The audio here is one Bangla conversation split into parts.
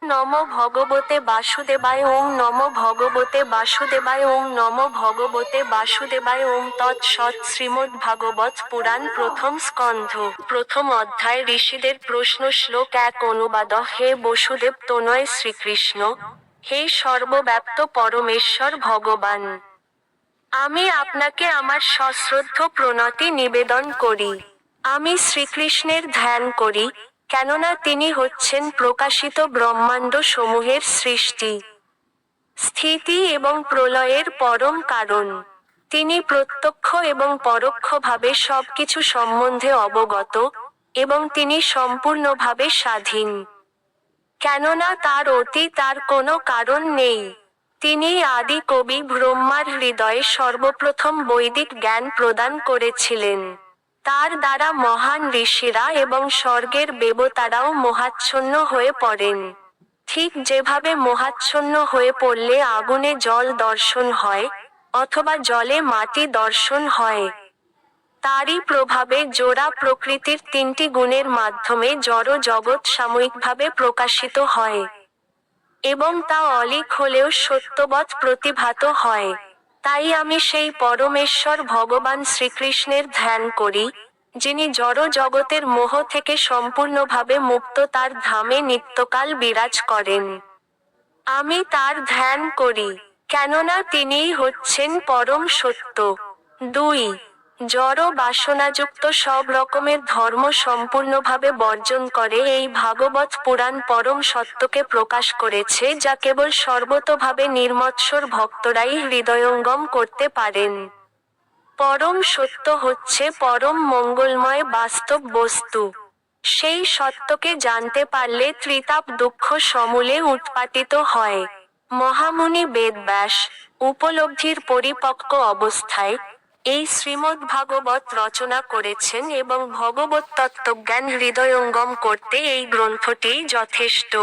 নমো ভগবতে বাসুদেবায় ওং নমো ভগবতে বাসুদেবায় ওং নমো ভগবতে বাসুদেবায় ওং তৎসৎ। শ্রীমদ্ভাগবত পুরাণ প্রথম স্কন্ধ প্রথম অধ্যায় ঋষিদের প্রশ্ন শ্লোক 1 অনুবাদ হে বসুদেব তনয় শ্রীকৃষ্ণ, হে সর্বব্যাপ্ত পরমেশ্বর ভগবান, আমি আপনাকে আমার সশ্রদ্ধ প্রণতি নিবেদন করি। আমি শ্রীকৃষ্ণের ধ্যান করি, কেননা তিনি হচ্ছেন প্রকাশিত ব্রহ্মাণ্ড সমূহের সৃষ্টি, স্থিতি এবং প্রলয়ের পরম কারণ। তিনি প্রত্যক্ষ এবং পরোক্ষভাবে সবকিছু সম্বন্ধে অবগত, এবং তিনি সম্পূর্ণভাবে স্বাধীন, কেননা তার অতীত আর কোনো কারণ নেই। তিনি আদি কবি ব্রহ্মার হৃদয়ে সর্বপ্রথম বৈদিক জ্ঞান প্রদান করেছিলেন। তার দ্বারা মহান ঋষিরা এবং স্বর্গের দেবতারাও মোহাচ্ছন্ন হয়ে পড়েন। ঠিক যেভাবে মোহাচ্ছন্ন হয়ে পড়লে আগুনে জল দর্শন হয়, অথবা জলে মাটি দর্শন হয়, তারই প্রভাবে জোড়া প্রকৃতির তিনটি গুণের মাধ্যমে জড় জগৎ সাময়িকভাবে প্রকাশিত হয়, এবং তা অলীক হলেও সত্যবৎ প্রতিভাত হয়। তাই আমি সেই পরমেশ্বর ভগবান শ্রীকৃষ্ণের ধ্যান করি, যিনি জড় জগতের মোহ থেকে সম্পূর্ণভাবে মুক্ত তার ধামে নিত্যকাল বিরাজ করেন। আমি তার ধ্যান করি, কেননা তিনিই হচ্ছেন পরম সত্য। 2. জড় বাসনাযুক্ত সব রকমের ধর্ম সম্পূর্ণভাবে বর্জন করে এই ভাগবত পুরাণ পরম সত্যকে প্রকাশ করেছে, যা কেবল সর্বতোভাবে নির্মৎসর ভক্তরাই হৃদয়ঙ্গম করতে পারেন। পরম সত্য হচ্ছে পরম মঙ্গলময় বাস্তব বস্তু। সেই সত্যকে জানতে পারলে ত্রিতাপ দুঃখ সমূলে উৎপাটিত হয়। মহামুনি বেদব্যাস উপলব্ধির পরিপক্ক অবস্থায় এই শ্রীমদ্ভাগবত রচনা করেছেন, এবং ভগবত তত্ত্বজ্ঞান হৃদয়ঙ্গম করতে এই গ্রন্থটিই যথেষ্ট।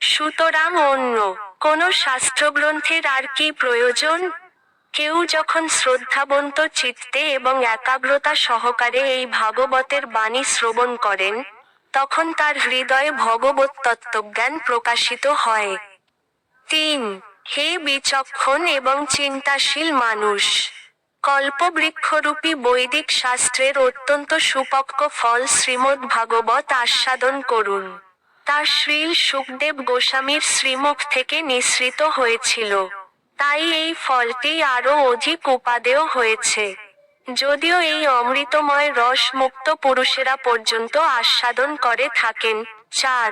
সুতরাং অন্য কোন শাস্ত্রগ্রন্থের আর কি প্রয়োজন? কেউ যখন শ্রদ্ধাবন্ত চিত্তে এবং একাগ্রতা সহকারে এই ভাগবতের বাণী শ্রবণ করেন, তখন তার হৃদয়ে ভগবত তত্ত্বজ্ঞান প্রকাশিত হয়। 3. হে বিচক্ষণ এবং চিন্তাশীল মানুষ, কল্পবৃক্ষরূপী বৈদিক শাস্ত্রের অত্যন্ত সুপক্ক ফল শ্রীমদ্ভাগবত আস্বাদন করুন। তা শ্রীল শুকদেব গোস্বামীর শ্রীমুখ থেকে নিঃসৃত হয়েছিল। তাই এই ফলটি আরও অধিক উপাদেয় হয়েছে, যদিও এই অমৃতময় রস মুক্ত পুরুষেরা পর্যন্ত আস্বাদন করে থাকেন। 4.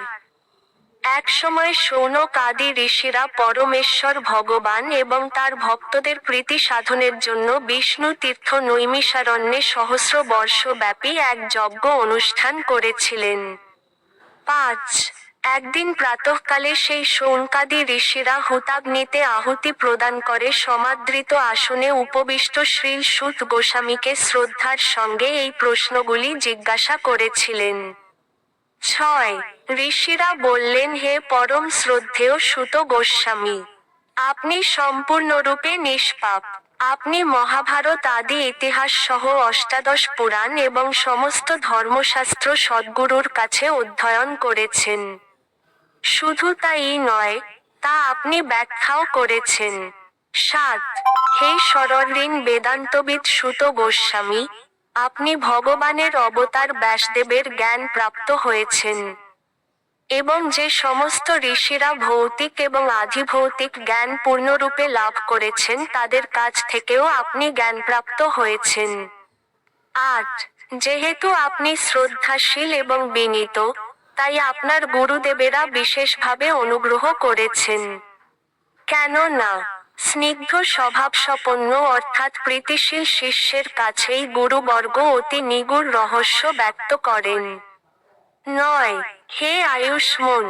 একসময় শৌনক আদি ঋষিরা পরমেশ্বর ভগবান এবং তার ভক্তদের প্রীতি সাধনের জন্য বিষ্ণু তীর্থ নৈমিষারণ্যে সহস্র বর্ষব্যাপী এক যজ্ঞ অনুষ্ঠান করেছিলেন। 5. একদিন প্রাতঃকালে সেই শৌনকাদি ঋষিরা হুতাগ্নিতে আহুতি প্রদান করে সমাদৃত আসনে উপবিষ্ট শ্রীল সুত গোস্বামীকে শ্রদ্ধার সঙ্গে এই প্রশ্নগুলি জিজ্ঞাসা করেছিলেন। 6. ঋষিরা বললেন, হে পরম শ্রদ্ধেয় সুত গোস্বামী, আপনি সম্পূর্ণরূপে নিষ্পাপ। আপনি মহাভারত আদি ইতিহাস সহ অষ্টাদশ পুরাণ এবং সমস্ত ধর্মশাস্ত্র সদ্গুরুর কাছে অধ্যয়ন করেছেন। শুধু তাই নয়, তা আপনি ব্যাখ্যাও করেছেন। 7. হে সরলঋণ বেদান্তবিদ সুত গোস্বামী, আপনি ভগবানের অবতার ব্যাসদেবের জ্ঞান প্রাপ্ত হয়েছেন, এবং যে সমস্ত ঋষিরা ভৌতিক এবং আধিভৌতিক জ্ঞান পূর্ণরূপে লাভ করেছেন তাদের কাছ থেকেও আপনি জ্ঞানপ্রাপ্ত হয়েছেন। 8. যেহেতু আপনি শ্রদ্ধাশীল এবং বিনীত, তাই আপনার গুরুদেবেরা বিশেষভাবে অনুগ্রহ করেছেন। কেননা স্নিগ্ধ স্বভাবসম্পন্ন অর্থাৎ প্রীতিশীল শিষ্যের কাছেই গুরুবর্গ অতি নিগূঢ় রহস্য ব্যক্ত করেন। 9. হে আয়ুষ্মন,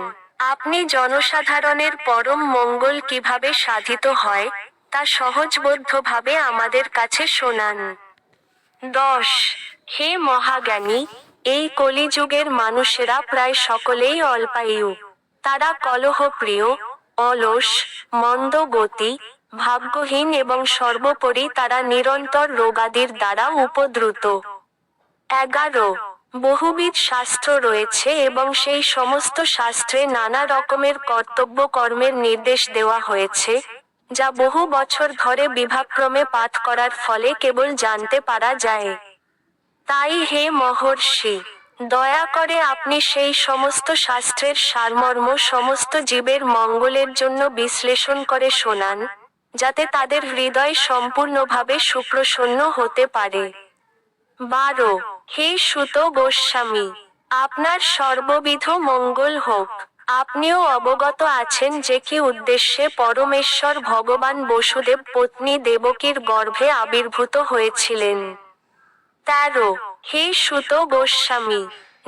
আপনি জনসাধারণের পরম মঙ্গল কিভাবে সাধিত হয়, তা সহজবোধ্যভাবে আমাদের কাছে শোনান। 10. হে মহাজ্ঞানী, এই কলিযুগের মানুষেরা প্রায় সকলেই অল্পায়ু। তারা কলহপ্রিয়, অলস, মন্দগতি, ভাগ্যহীন এবং সর্বোপরি তারা নিরন্তর রোগাদির দ্বারা উপদ্রুত। 11. বহুবিধ শাস্ত্র রয়েছে এবং সেই সমস্ত শাস্ত্রে নানা রকমের কর্তব্য কর্মের নির্দেশ দেওয়া হয়েছে, যা বহু বছর ধরে বিভাগক্রমে পাঠ করার ফলে কেবল জানতে পারা যায়। তাই হে মহর্ষি, দয়া করে আপনি সেই সমস্ত শাস্ত্রের সারমর্ম সমস্ত জীবের মঙ্গলের জন্য বিশ্লেষণ করে শোনান, যাতে তাদের হৃদয় সম্পূর্ণভাবে সুপ্রসন্ন হতে পারে। 12 হে সুত গোস্বামী, আপনার সর্ববিধ মঙ্গল হোক। আপনিও অবগত আছেন যে কি উদ্দেশ্যে পরমেশ্বর ভগবান বসুদেব পত্নী দেবকীর গর্ভে আবির্ভূত হয়েছিলেন। 13 হে সুত গোস্বামী,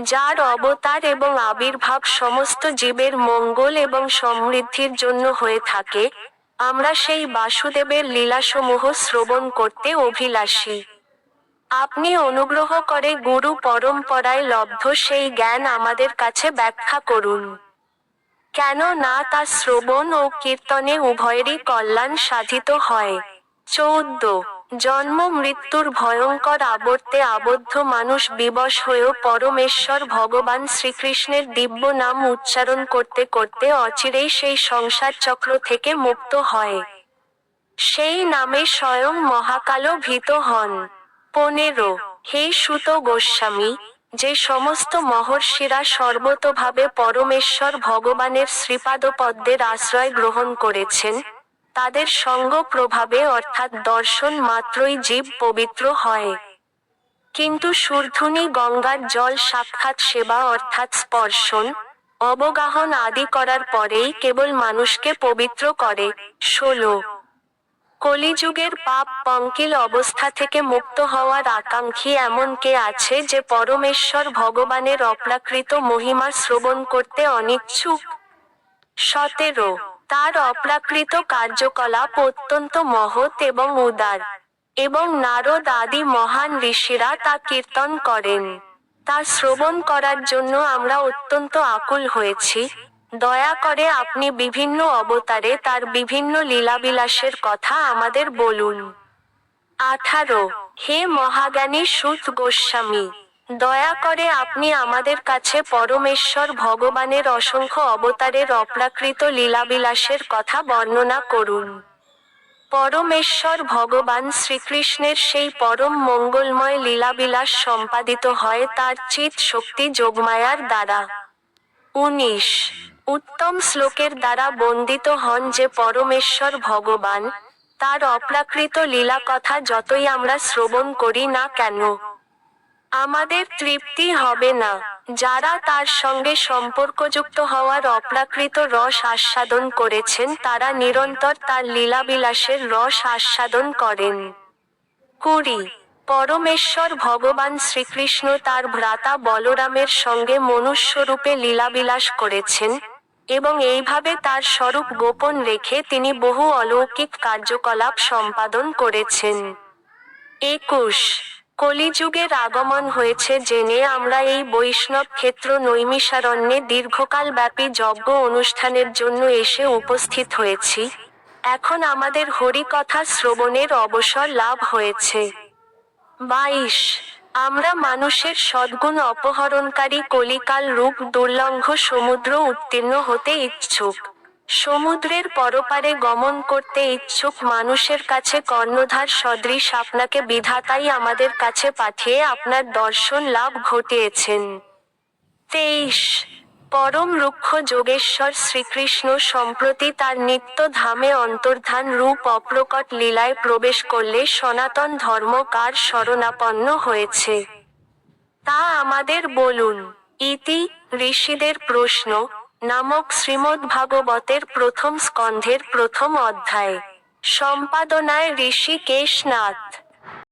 যার অবতার এবং আবির্ভাব সমস্ত জীবের মঙ্গল এবং সমৃদ্ধির জন্য হয়ে থাকে, আমরা সেই বাসুদেবের লীলাসমূহ শ্রবণ করতে অভিলাষী। আপনি অনুগ্রহ করে গুরু পরম্পরায় লব্ধ সেই জ্ঞান আমাদের কাছে ব্যাখ্যা করুন। কেন না তা শ্রবণ ও কীর্তনে উভয়েরই কল্যাণ সাধিত হয়। 14 জন্ম মৃত্যুর ভয়ঙ্কর আবর্তে আবদ্ধ মানুষ বিবশ হয়েও পরমেশ্বর ভগবান শ্রীকৃষ্ণের দিব্য নাম উচ্চারণ করতে করতে অচিরেই সেই সংসার চক্র থেকে মুক্ত হয়। সেই নামে স্বয়ং মহাকালও ভীত হন। 15 হে সুত গোস্বামী, যে সমস্ত মহর্ষিরা সর্বতোভাবে পরমেশ্বর ভগবানের শ্রীপাদপদ্মের আশ্রয় গ্রহণ করেছেন, তাদের সঙ্গ প্রভাবে অর্থাৎ দর্শন মাত্রই জীব পবিত্র হয়। কিন্তু সুরধুনী গঙ্গার জল সাক্ষাৎ সেবা অর্থাৎ স্পর্শন, অবগাহন আদি করার পরেই কেবল মানুষকে পবিত্র করে। 16 কলিযুগের পাপ পঙ্কিল অবস্থা থেকে মুক্ত হওয়ার আকাঙ্ক্ষী এমন কে আছে যে পরমেশ্বর ভগবানের অপ্রাকৃত মহিমা শ্রবণ করতে অনিচ্ছুক? 17 তার অপ্রাকৃত কার্যকলাপ অত্যন্ত মহৎ এবং উদার, এবং নারদ আদি মহান ঋষিরা তা কীর্তন করেন। তা শ্রবণ করার জন্য আমরা অত্যন্ত আকুল হয়েছি। দয়া করে আপনি বিভিন্ন অবতারে তার বিভিন্ন লীলাবিলাসের কথা আমাদের বলুন। 18 হে মহাজ্ঞানী সুত গোস্বামী, দয়া করে আপনি আমাদের কাছে পরমেশ্বর ভগবানের অসংখ্য অবতারের অপ্রাকৃত লীলাবিলাসের কথা বর্ণনা করুন। পরমেশ্বর ভগবান শ্রীকৃষ্ণের সেই পরম মঙ্গলময় লীলাবিলাস সম্পাদিত হয় তার চিৎ শক্তি যোগমায়ার দ্বারা। 19 উত্তম শ্লোকের দ্বারা বন্দিত হন যে পরমেশ্বর ভগবান, তার অপ্রাকৃত লীলা কথা যতই আমরা শ্রবণ করি না কেন, আমাদের তৃপ্তি হবে না। যারা তার সঙ্গে সম্পর্কযুক্ত হওয়ার অপ্রাকৃত রস আস্বাদন করেছেন তারা নিরন্তর তার লীলাবিলাসের রস আস্বাদন করেন। 20 পরমেশ্বর ভগবান শ্রীকৃষ্ণ তার ভ্রাতা বলরামের সঙ্গে মনুষ্যরূপে লীলাবিলাস করেছেন, এবং এইভাবে তার স্বরূপ গোপন রেখে তিনি বহু অলৌকিক কার্যকলাপ সম্পাদন করেছেন। 21 কলিযুগের আগমন হয়েছে জেনে আমরা এই বৈষ্ণব ক্ষেত্র নৈমিষারণ্যে দীর্ঘকালব্যাপী যজ্ঞ অনুষ্ঠানের জন্য এসে উপস্থিত হয়েছি। এখন আমাদের হরিকথা শ্রবণের অবসর লাভ হয়েছে। 22 আমরা মানুষের সদ্গুণ অপহরণকারী কলিকাল রূপ দুর্লঙ্ঘ সমুদ্র উত্তীর্ণ হতে ইচ্ছুক। সমুদ্রের পরপারে গমন করতে ইচ্ছুক মানুষের কাছে কর্ণধার সদৃশ আপনাকে বিধাতাই আমাদের কাছে পাঠিয়ে আপনার দর্শন লাভ ঘটিয়েছেন। 23 পরম রুক্ষ যোগেশ্বর শ্রীকৃষ্ণ সম্প্রতি তার নিত্য ধামে অন্তর্ধান রূপ অপ্রকট লীলায় প্রবেশ করলে সনাতন ধর্ম কার শরণাপন্ন হয়েছে তা আমাদের বলুন। ইতি ঋষিদের প্রশ্ন নামক শ্রীমদ্ভাগবতের প্রথম স্কন্ধের প্রথম অধ্যায়। সম্পাদনায় ঋষিকেশ নাথ।